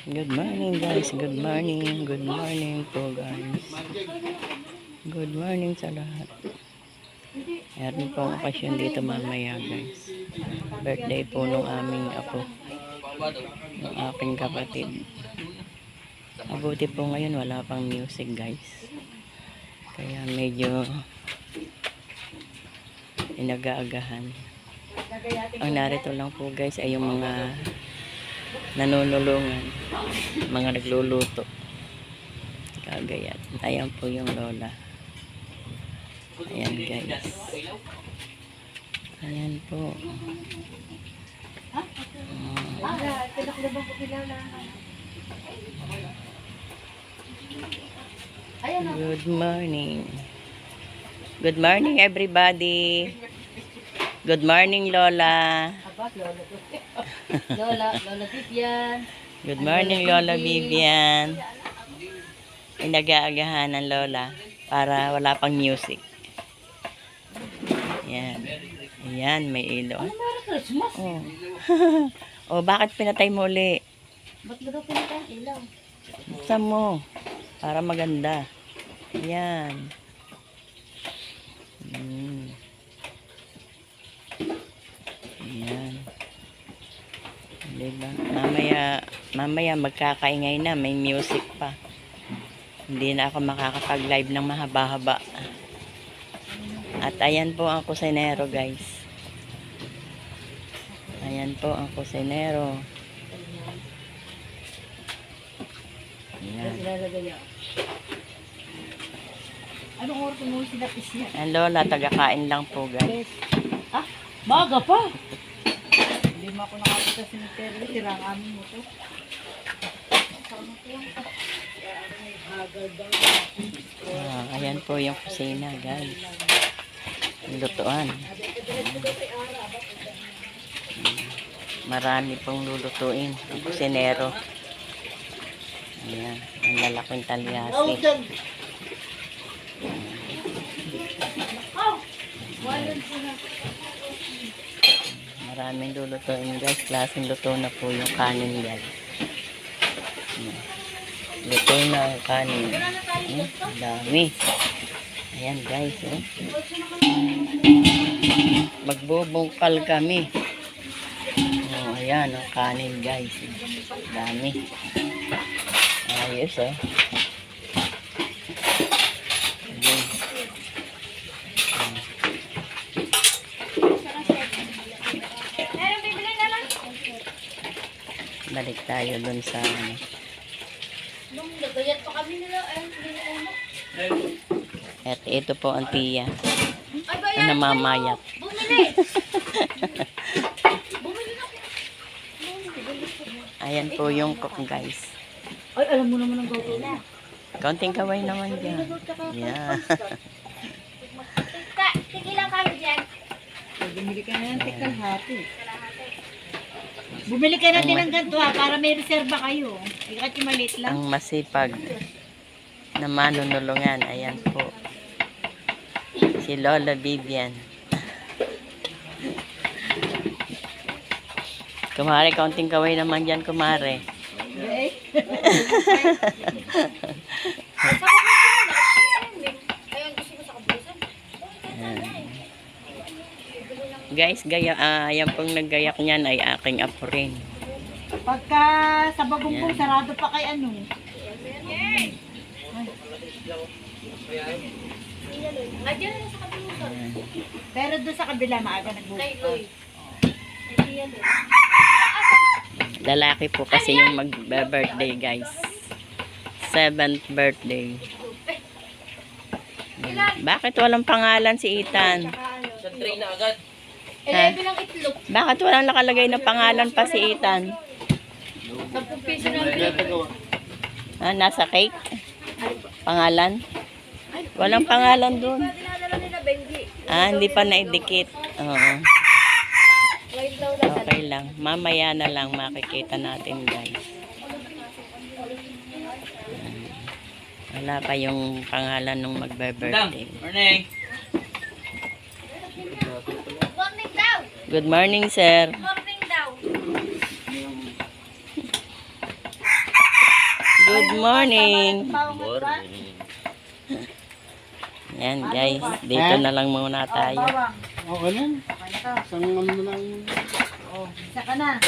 Good morning guys, good morning. Good morning po guys. Good morning sa lahat. Meron po ang okasyon dito mamaya guys. Birthday po nung aming apo. Ng aking kapatid. Mabuti po ngayon wala pang music guys. Kaya medyo inagaagahan. Ang narito lang po guys ay yung mga nanunulungan, mga nagluluto. Kagayat. Ayan po yung lola. Ayan guys. Ayan po. Good morning. Good morning everybody. Good morning Lola. Lola Vivian. Good morning Lola Vivian. Inagaagahan ng Lola para wala pang music. Ayan. Ayan, may ilaw. Merry Christmas. Oh. Oh, bakit pinatay mo uli? Ba't mo daw pinatay ang ilaw? Buksan mo. Para maganda. Ayan. Ayan. Diba? Mamaya magkakaingay na. May music pa. Hindi na ako makakapag-live ng mahaba-haba. At ayan po ang kusinero guys. Ayan po ang kusinero. Ayan. Anong oras mo sila isya? Ang lola, tagakain lang po guys. Ah, baga pa. Hindi mo ako nakapunta sa cemetery. Sirang amin mo to. Ayan po yung kusina guys. Lutuan. Marami pong lulutuin. Ang kusinero. Ayan. Ang lalaking talyasi. Maraming lulutuin guys. Klaseng luto na po yung kanin guys. Luto na ang kanin. Ang dami. Ayan guys. Magbubungkal kami. Oh, ayan ang kanin guys. Dami. Ayos oh. Ayan. Balik tayo dun sa Nagayat pa kami nila. at ito po ang tiya. Ay, ba Ang namamayat. Bumili! Ayan po yung cook guys. Ay, alam mo naman ang gawin na. Kaunting kaway naman dyan. Yeah. Tigilan kami dyan. Bumili ka na ng tikalhati. Bumili ka na din ng ganito ha, para may reserva kayo. Ikat yung maliit lang. Ang masipag na manunulungan. Ayan po. Si Lola Vivian. Kumare, kaunting kaway naman dyan, kumare. Eh? Guys, yan pong naggayak niyan ay aking apo rin. Pagka sa bagumpong sarado pa kay ano. Pero doon sa kabila maaga nagbukas. Lalaki po kasi yung mag-birthday guys. 7th birthday. Bakit walang pangalan si Ethan? Sa tray na agad. 11 ang itlog. Bakit walang nakalagay na pangalan pa si Ethan? 10 piso na ang Ah, nasa cake? Pangalan? Walang pangalan dun. dinadala nila Benji. Ah, hindi pa naidikit. Oo. Wait daw Okay lang. Mamaya na lang makikita natin guys. Wala pa yung pangalan nung magbe-birthday. Morning. Morning daw. Good morning, sir. Morning daw. Good morning. Morning. Yan guys, dito na lang muna tayo. Bawang. Okay lang. Okay na to. Isang ano na lang. Oh, isa ka na.